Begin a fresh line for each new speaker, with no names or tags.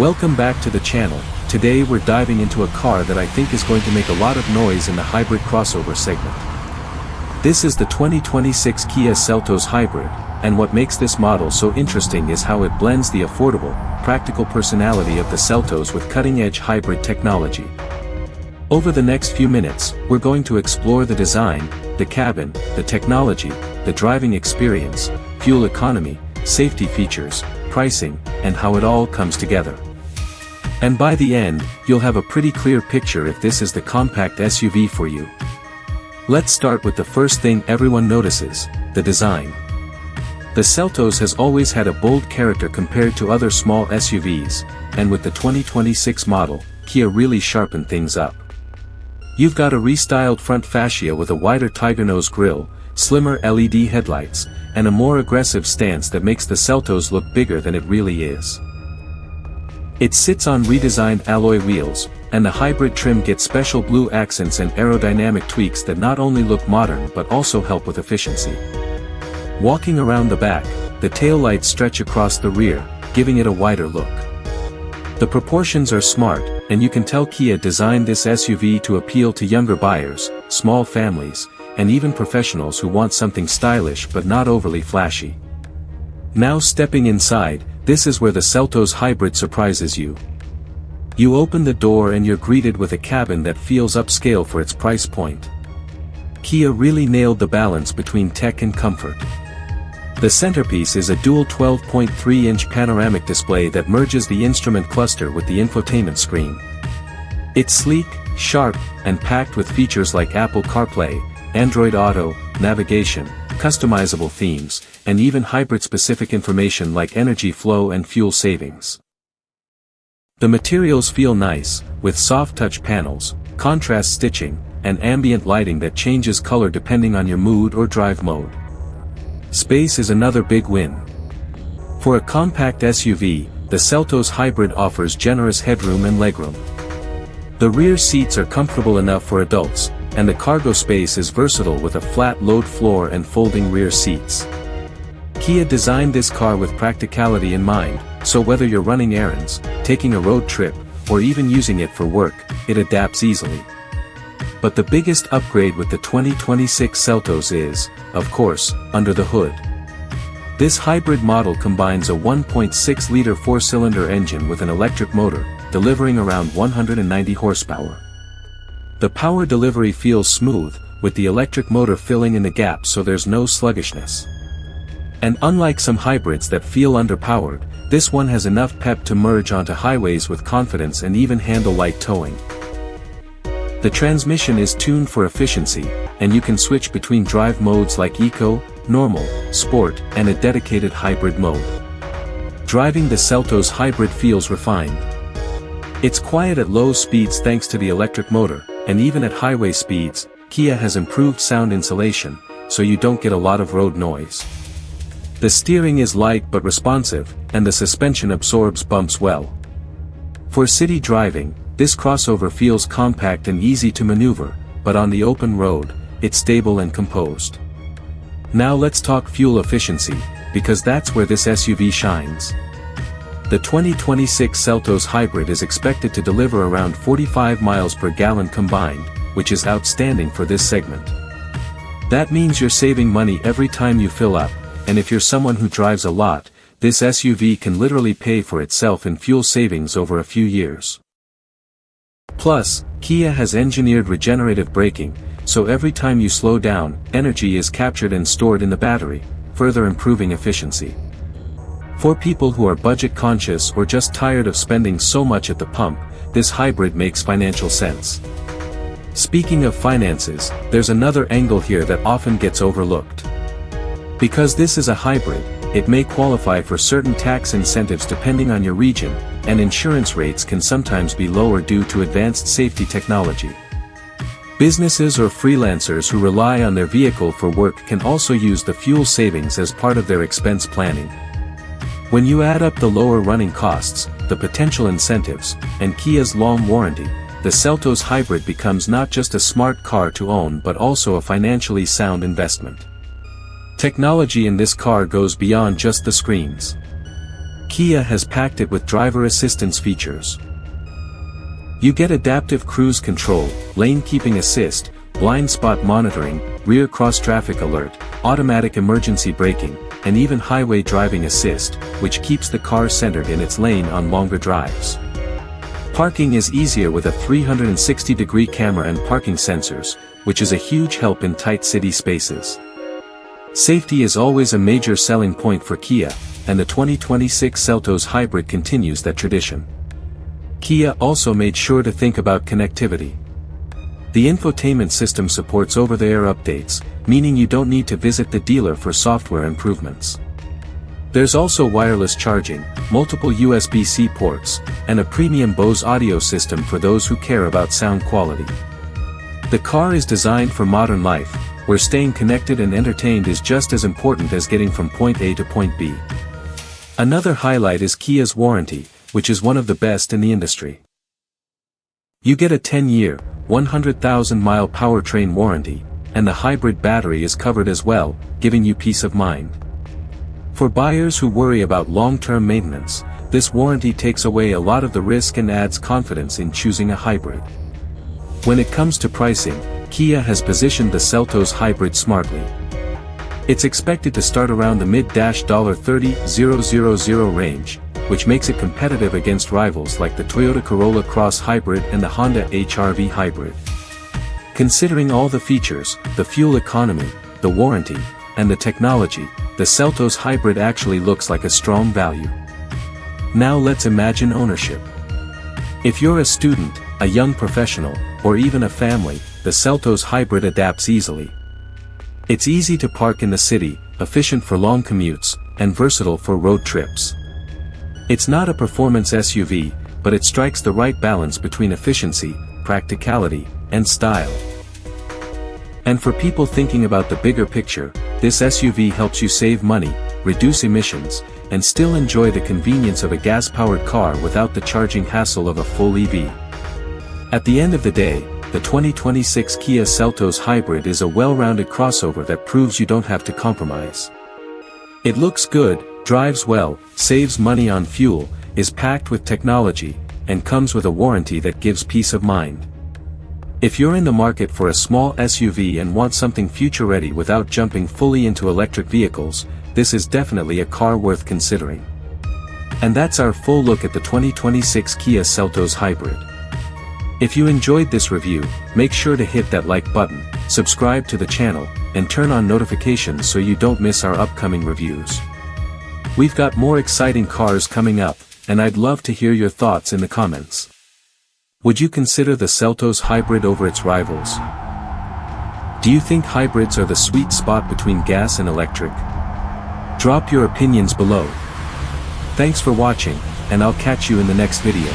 Welcome back to the channel. Today we're diving into a car that I think is going to make a lot of noise in the hybrid crossover segment. This is the 2026 Kia Seltos Hybrid, and what makes this model so interesting is how it blends the affordable, practical personality of the Seltos with cutting-edge hybrid technology. Over the next few minutes, we're going to explore the design, the cabin, the technology, the driving experience, fuel economy, safety features, pricing, and how it all comes together. And by the end, you'll have a pretty clear picture if this is the compact SUV for you. Let's start with the first thing everyone notices, the design. The Seltos has always had a bold character compared to other small SUVs, and with the 2026 model, Kia really sharpened things up. You've got a restyled front fascia with a wider tiger nose grille, slimmer LED headlights, and a more aggressive stance that makes the Seltos look bigger than it really is. It sits on redesigned alloy wheels, and the hybrid trim gets special blue accents and aerodynamic tweaks that not only look modern but also help with efficiency. Walking around the back, the taillights stretch across the rear, giving it a wider look. The proportions are smart, and you can tell Kia designed this SUV to appeal to younger buyers, small families, and even professionals who want something stylish but not overly flashy. Now stepping inside, this is where the Seltos Hybrid surprises you. You open the door and you're greeted with a cabin that feels upscale for its price point. Kia really nailed the balance between tech and comfort. The centerpiece is a dual 12.3-inch panoramic display that merges the instrument cluster with the infotainment screen. It's sleek, sharp, and packed with features like Apple CarPlay, Android Auto, navigation, customizable themes, and even hybrid-specific information like energy flow and fuel savings. The materials feel nice, with soft touch panels, contrast stitching, and ambient lighting that changes color depending on your mood or drive mode. Space is another big win. For a compact SUV, the Seltos Hybrid offers generous headroom and legroom. The rear seats are comfortable enough for adults, and the cargo space is versatile with a flat load floor and folding rear seats. Kia designed this car with practicality in mind, so whether you're running errands, taking a road trip, or even using it for work, it adapts easily. But the biggest upgrade with the 2026 Seltos is, of course, under the hood. This hybrid model combines a 1.6-liter four-cylinder engine with an electric motor, delivering around 190 horsepower. The power delivery feels smooth, with the electric motor filling in the gap so there's no sluggishness. And unlike some hybrids that feel underpowered, this one has enough pep to merge onto highways with confidence and even handle light towing. The transmission is tuned for efficiency, and you can switch between drive modes like Eco, Normal, Sport, and a dedicated hybrid mode. Driving the Seltos Hybrid feels refined. It's quiet at low speeds thanks to the electric motor, and even at highway speeds, Kia has improved sound insulation, so you don't get a lot of road noise. The steering is light but responsive, and the suspension absorbs bumps well. For city driving, this crossover feels compact and easy to maneuver, but on the open road, it's stable and composed. Now let's talk fuel efficiency, because that's where this SUV shines. The 2026 Seltos Hybrid is expected to deliver around 45 miles per gallon combined, which is outstanding for this segment. That means you're saving money every time you fill up, and if you're someone who drives a lot, this SUV can literally pay for itself in fuel savings over a few years. Plus, Kia has engineered regenerative braking, so every time you slow down, energy is captured and stored in the battery, further improving efficiency. For people who are budget conscious or just tired of spending so much at the pump, this hybrid makes financial sense. Speaking of finances, there's another angle here that often gets overlooked. Because this is a hybrid, it may qualify for certain tax incentives depending on your region, and insurance rates can sometimes be lower due to advanced safety technology. Businesses or freelancers who rely on their vehicle for work can also use the fuel savings as part of their expense planning. When you add up the lower running costs, the potential incentives, and Kia's long warranty, the Seltos Hybrid becomes not just a smart car to own but also a financially sound investment. Technology in this car goes beyond just the screens. Kia has packed it with driver assistance features. You get adaptive cruise control, lane keeping assist, blind spot monitoring, rear cross-traffic alert, automatic emergency braking, and even highway driving assist, which keeps the car centered in its lane on longer drives. Parking is easier with a 360-degree camera and parking sensors, which is a huge help in tight city spaces. Safety is always a major selling point for Kia, and the 2026 Seltos Hybrid continues that tradition. Kia also made sure to think about connectivity. The infotainment system supports over-the-air updates, meaning you don't need to visit the dealer for software improvements. There's also wireless charging, multiple USB-C ports, and a premium Bose audio system for those who care about sound quality. The car is designed for modern life, where staying connected and entertained is just as important as getting from point A to point B. Another highlight is Kia's warranty, which is one of the best in the industry. You get a 10-year, 100,000-mile powertrain warranty, and the hybrid battery is covered as well, giving you peace of mind. For buyers who worry about long-term maintenance, this warranty takes away a lot of the risk and adds confidence in choosing a hybrid. When it comes to pricing, Kia has positioned the Seltos Hybrid smartly. It's expected to start around the mid-$30,000 range, which makes it competitive against rivals like the Toyota Corolla Cross Hybrid and the Honda HR-V Hybrid. Considering all the features, the fuel economy, the warranty, and the technology, the Seltos Hybrid actually looks like a strong value. Now let's imagine ownership. If you're a student, a young professional, or even a family, the Seltos Hybrid adapts easily. It's easy to park in the city, efficient for long commutes, and versatile for road trips. It's not a performance SUV, but it strikes the right balance between efficiency, practicality, and style. And for people thinking about the bigger picture, this SUV helps you save money, reduce emissions, and still enjoy the convenience of a gas-powered car without the charging hassle of a full EV. At the end of the day, the 2026 Kia Seltos Hybrid is a well-rounded crossover that proves you don't have to compromise. It looks good, drives well, saves money on fuel, is packed with technology, and comes with a warranty that gives peace of mind. If you're in the market for a small SUV and want something future-ready without jumping fully into electric vehicles, this is definitely a car worth considering. And that's our full look at the 2026 Kia Seltos Hybrid. If you enjoyed this review, make sure to hit that like button, subscribe to the channel, and turn on notifications so you don't miss our upcoming reviews. We've got more exciting cars coming up, and I'd love to hear your thoughts in the comments. Would you consider the Seltos Hybrid over its rivals? Do you think hybrids are the sweet spot between gas and electric? Drop your opinions below. Thanks for watching, and I'll catch you in the next video.